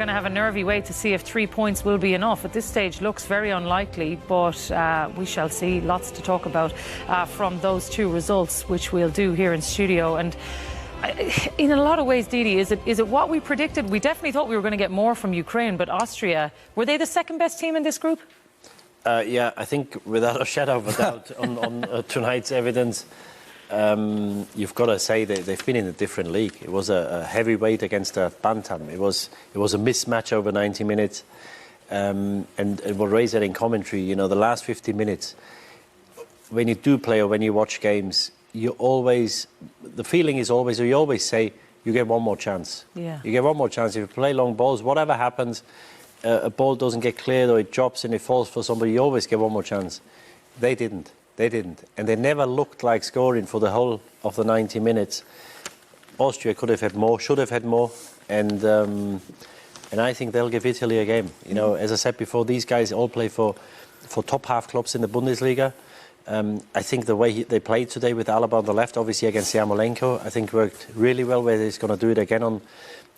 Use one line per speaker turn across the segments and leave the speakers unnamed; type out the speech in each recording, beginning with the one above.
going to have a nervy wait to see if 3 points will be enough. At this stage, looks very unlikely, but we shall see. Lots to talk about from those two results, which we'll do here in studio. And in a lot of ways, Didi, is it what we predicted? We definitely thought we were going to get more from Ukraine, but Austria, were they the second best team in this group?
Yeah, I think without a shadow of a doubt on tonight's evidence, you've got to say they've been in a different league. It was a heavyweight against a bantam. It was a mismatch over 90 minutes. And we'll raise that in commentary. You know, the last 50 minutes, when you do play or when you watch games, the feeling is always, or you always say, you get one more chance.
Yeah.
You get one more chance. If you play long balls, whatever happens, a ball doesn't get cleared or it drops and it falls for somebody, you always get one more chance. They didn't. And they never looked like scoring for the whole of the 90 minutes. Austria could have had more, should have had more. And I think they'll give Italy a game. You know, as I said before, these guys all play for top half clubs in the Bundesliga. I think the way they played today with Alaba on the left, obviously against Yarmolenko, I think worked really well. Whether he's going to do it again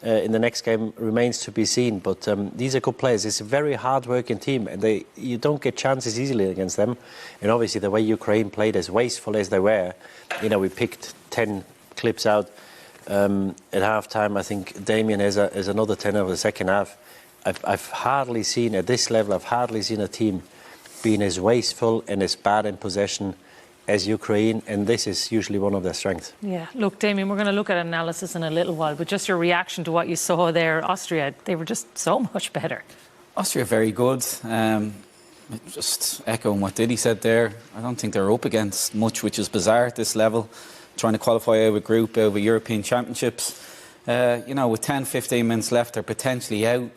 in the next game remains to be seen. But these are good players. It's a very hard-working team, and you don't get chances easily against them. And obviously the way Ukraine played, as wasteful as they were, you know, we picked 10 clips out at half-time. I think Damien has another 10 over the second half. I've hardly seen, at this level, a team being as wasteful and as bad in possession as Ukraine, and this is usually one of their strengths. Yeah, look, Damien, we're going to look at analysis in a little while, but just your reaction to what you saw there, Austria, they were just so much better.
Austria very good. Just echoing what Didi said there, I don't think they're up against much, which is bizarre at this level, trying to qualify out of a group, out of European Championships. You know, with 10-15 minutes left, they're potentially out,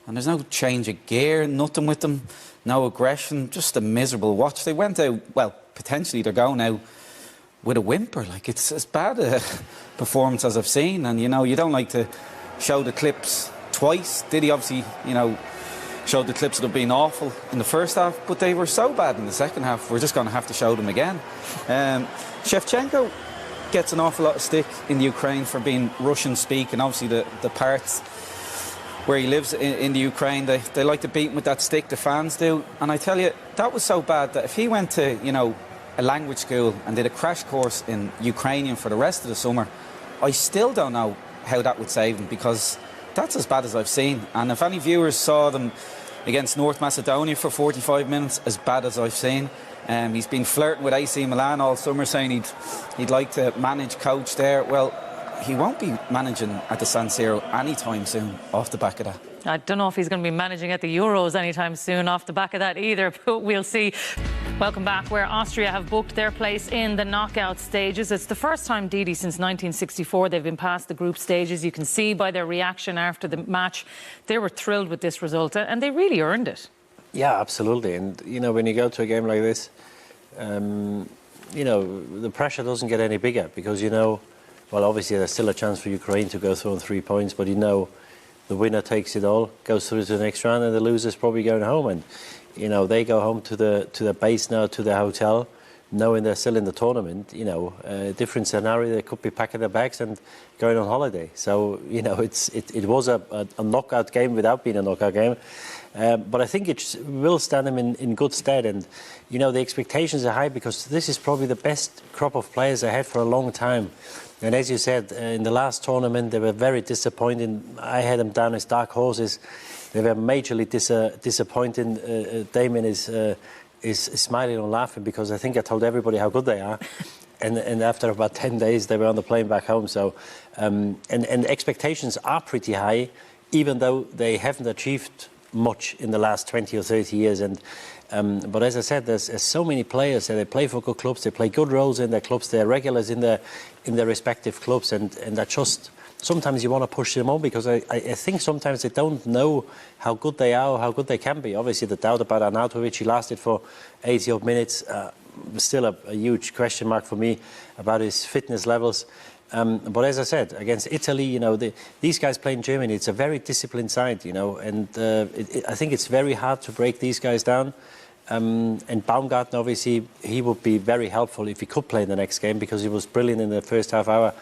and there's no change of gear, nothing with them, no aggression, just a miserable watch. They went out, well, potentially they're going out with a whimper. Like, it's as bad a performance as I've seen. And, you know, you don't like to show the clips twice. Diddy obviously, you know, showed the clips that have been awful in the first half, but they were so bad in the second half, we're just going to have to show them again. Shevchenko gets an awful lot of stick in the Ukraine for being Russian-speak, and obviously the parts where he lives in the Ukraine, they like to beat him with that stick, the fans do. And I tell you, that was so bad that if he went to, you know, a language school and did a crash course in Ukrainian for the rest of the summer, I still don't know how that would save him, because that's as bad as I've seen. And if any viewers saw them against North Macedonia for 45 minutes, as bad as I've seen. He's been flirting with AC Milan all summer, saying he'd like to manage, coach there. Well, he won't be managing at the San Siro anytime soon off the back of that.
I don't know if he's going to be managing at the Euros anytime soon off the back of that either, but we'll see. Welcome back, where Austria have booked their place in the knockout stages. It's the first time, Didi, since 1964 they've been past the group stages. You can see by their reaction after the match, they were thrilled with this result, and they really earned it. Yeah, absolutely. And, you know, when you go to a game like this, you know, the pressure doesn't get any bigger, because, you know, well, obviously there's still a chance for Ukraine to go through on 3 points, but you know the winner takes it all, goes through to the next round, and the loser's probably going home. And, you know, they go home to the base now, to their hotel, knowing they're still in the tournament. You know, a different scenario, they could be packing their bags and going on holiday. So, you know, it was a knockout game without being a knockout game. But I think it will stand them in good stead. And, you know, the expectations are high, because this is probably the best crop of players ahead for a long time. And as you said, in the last tournament, they were very disappointing. I had them down as dark horses. They were majorly disappointing. Damien is smiling and laughing, because I think I told everybody how good they are. And after about 10 days, they were on the plane back home. So, and expectations are pretty high, even though they haven't achieved much in the last 20 or 30 years. And but as I said, there's so many players. They play for good clubs. They play good roles in their clubs. They're regulars in their respective clubs, and that just sometimes you want to push them on, because I think sometimes they don't know how good they are or how good they can be. Obviously, the doubt about Arnautovic, he lasted for 80 odd minutes. Still a huge question mark for me about his fitness levels. But as I said, against Italy, you know, these guys play in Germany. It's a very disciplined side, you know, and I think it's very hard to break these guys down. And Baumgartner, obviously, he would be very helpful if he could play in the next game, because he was brilliant in the first half hour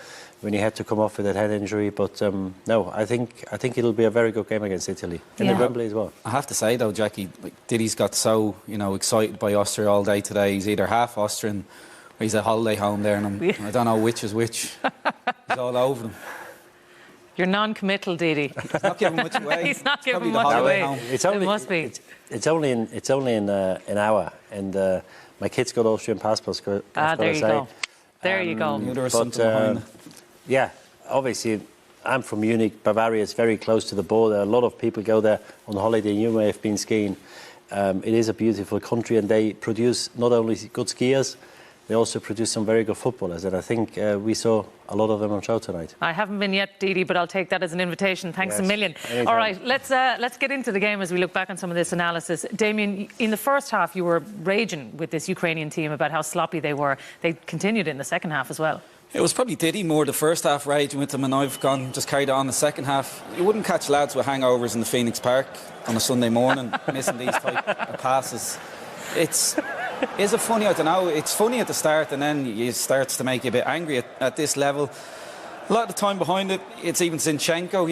when he had to come off with that head injury. But no, I think it'll be a very good game against Italy in the Wembley as well.
I have to say though, Jackie, Diddy's got so excited by Austria all day today. He's either half Austrian or he's at holiday home there, and I don't know which is which. He's all over them.
You're non-committal, Didi.
He's not giving much away.
He's not giving much away. It must be.
It's only in an hour, and my kids got Austrian passports.
There you go. There you go.
There was something behind it.
Yeah, obviously, I'm from Munich, Bavaria. It's very close to the border. A lot of people go there on holiday. You may have been skiing. It is a beautiful country, and they produce not only good skiers, they also produce some very good footballers, and I think we saw a lot of them on show tonight.
I haven't been yet, Didi, but I'll take that as an invitation. Thanks a million. Anytime. All right, let's get into the game as we look back on some of this analysis. Damien, in the first half, you were raging with this Ukrainian team about how sloppy they were. They continued in the second half as well.
It was probably Diddy more the first half raging with them, and I've just carried on the second half. You wouldn't catch lads with hangovers in the Phoenix Park on a Sunday morning missing these type of passes. Is it funny? I don't know. It's funny at the start, and then it starts to make you a bit angry at this level. A lot of the time behind it, it's even Zinchenko,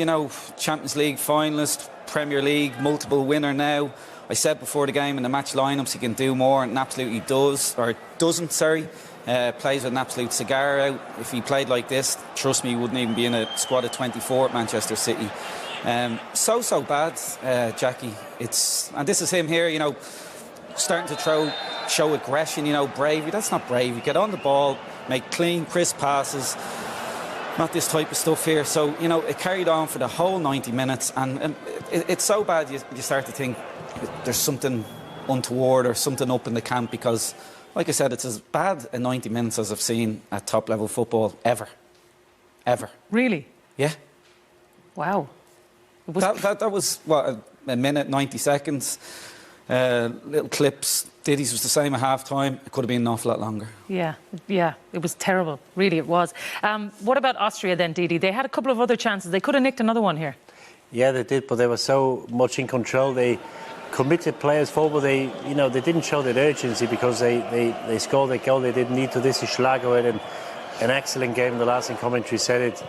Champions League finalist, Premier League, multiple winner now. I said before the game in the match lineups he can do more, and absolutely does, or doesn't, sorry. Plays with an absolute cigar out. If he played like this, trust me, he wouldn't even be in a squad of 24 at Manchester City. So bad, Jackie. And this is him here, starting to show aggression, bravery. That's not brave. You get on the ball, make clean, crisp passes. Not this type of stuff here. So, it carried on for the whole 90 minutes, and it's so bad you start to think there's something untoward or something up in the camp, because, like I said, it's as bad a 90 minutes as I've seen at top-level football ever. Ever.
Really?
Yeah.
Wow.
That was, what, a minute, 90 seconds. Little clips. Diddy's was the same at half-time. It could have been an awful lot longer. Yeah,
it was terrible. Really, it was. What about Austria then, Didi? They had a couple of other chances. They could have nicked another one here. Yeah,
they did, but they were so much in control. They committed players forward. They didn't show that urgency because they scored a goal they didn't need to. This is Schlager, and an excellent game. The last in commentary said it.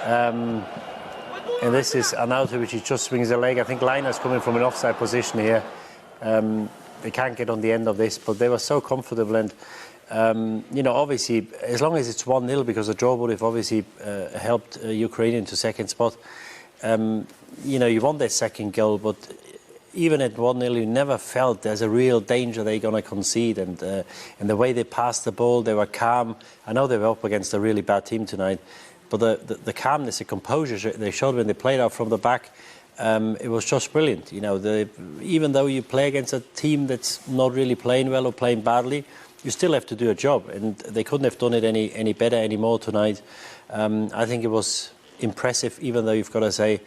And this is Arnautovic, he just swings a leg. I think Liner's coming from an offside position here. They can't get on the end of this, but they were so comfortable, and obviously, as long as it's 1-0, because the draw would have obviously helped Ukrainian to second spot. You want that second goal, but even at 1-0, you never felt there's a real danger they're going to concede, and the way they passed the ball, they were calm. I know they were up against a really bad team tonight, but the calmness, the composure they showed when they played out from the back, it was just brilliant. Even though you play against a team that's not really playing well or playing badly, you still have to do a job, and they couldn't have done it any better anymore tonight. I think it was impressive, even though you've got to say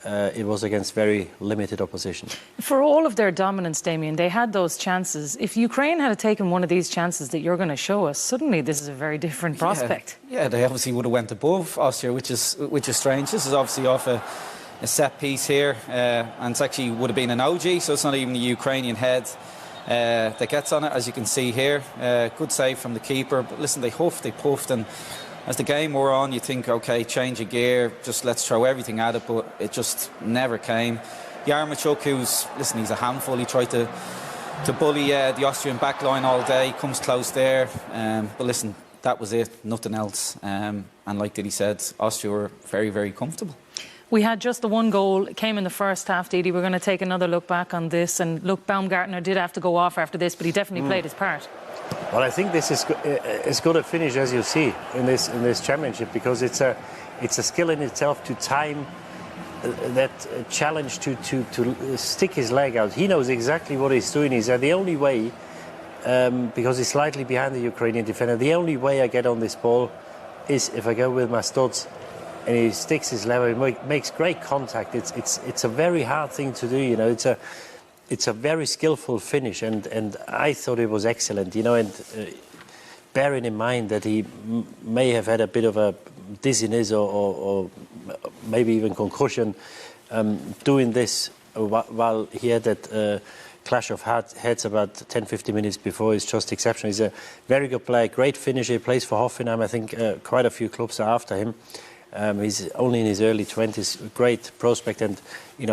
it was against very limited opposition. For all of their dominance, Damien, they had those chances. If Ukraine had taken one of these chances that you're going to show us, suddenly this is a very different prospect. Yeah, they obviously would have went above Austria, which is strange. This is obviously off a set piece here, and it's actually would have been an OG, so it's not even a Ukrainian head that gets on it, as you can see here. Good save from the keeper, but listen, they huffed, they puffed, and as the game wore on, you think, okay, change of gear, just let's throw everything at it, but it just never came. Yaremchuk, he's a handful. He tried to bully the Austrian backline all day, comes close there, but listen, that was it, nothing else. And like Didi said, Austria were very, very comfortable. We had just the one goal. It came in the first half, Didi. We're going to take another look back on this. And look, Baumgartner did have to go off after this, but he definitely played his part. Well, I think this is as good a finish as you see in this championship, because it's a skill in itself to time that challenge to stick his leg out. He knows exactly what he's doing. He's the only way, because he's slightly behind the Ukrainian defender, the only way I get on this ball is if I go with my studs. And he sticks his leg, it makes great contact. It's a very hard thing to do, It's a very skillful finish, and I thought it was excellent, and bearing in mind that he may have had a bit of a dizziness or maybe even concussion, doing this while he had that clash of heads about 10-15 minutes before is just exceptional. He's a very good player, great finisher. He plays for Hoffenheim. I think quite a few clubs are after him. He's only in his early 20s, great prospect, and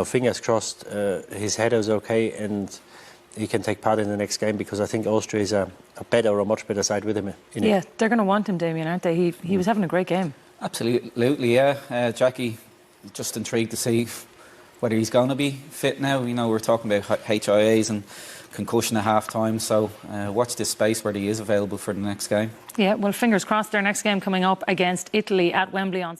fingers crossed his header's okay and he can take part in the next game, because I think Austria is a better or a much better side with him in
Yeah,
it.
they're going to want him, Damien, aren't they? He was having a great game.
Absolutely, yeah. Jackie, just intrigued to see whether he's going to be fit now. We're talking about HIAs and concussion at half-time, so watch this space where he is available for the next game.
Yeah, well, fingers crossed. Their next game coming up against Italy at Wembley on